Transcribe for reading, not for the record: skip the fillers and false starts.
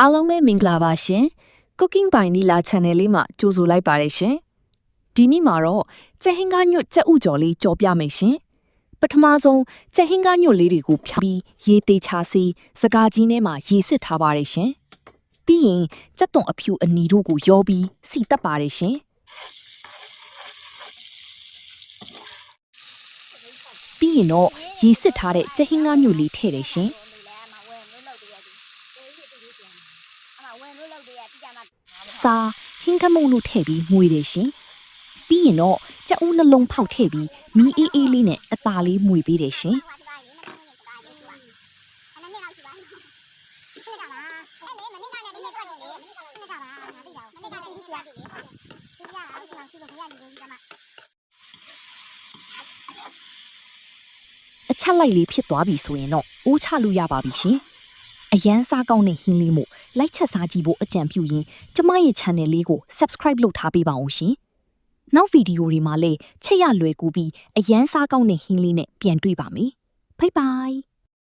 အားလုံးပဲမင်္ဂလာပါရှင် Cooking by Nila Channel လေးမှာကြိုဆိုလိုက်ပါတယ်ရှင်ဒီနေ့မှာတော့ကြက်ဟင်းကားညွတ်ကြက်ဥကြော်လေးကြော်ပြမယ်ရှင်ပထမဆုံးကြက်ဟင်းကားညွတ်လေးတွေကိုဖြောပြီးရေသေးချစေစကားကြီးထဲမှာရေစစ်ထားပါတယ်ရှင်ပြီးရင်ကြက်သွန်အဖြူအနီတို့ကိုရောပြီးစီတက်ပါတယ်ရှင်ပြီးရင်တော့ရေစစ်ထားတဲ့ကြက်ဟင်းကားညွတ်လေးထည့်တယ်ရှင်စာဟင်းကမုံလို့ထည့်ပြီးမွေတယ်ရှင်ပြီးရင်တော့ကြက်ဥနှလုံးဖောက်ထည့်ပြီးမီးအေးအေးလေးနဲ့အသာလေးမွေပေးတယ်ရှင်အချက်လိုက်လေးဖြစ်သွားပြီဆိုရင်တော့အိုးချလို့ရပါပြီရှင်အရန်စားကောင်းတဲ့ဟင်းလေးမို့လိုက်ချက်စားကြည့်ဖို့အကြံပြုရင်ကျမရဲ့ channel လေးကို subscribe လုပ်ထားပေးပါဦးရှင်နောက်ဗီဒီယိုတွေမှာလည်းချက်ရလွယ်ကူပြီးအရန်စားကောင်းတဲ့ဟင်းလေးနဲ့ပြန်တွေ့ပါမယ်ဘိုင်ဘိုင်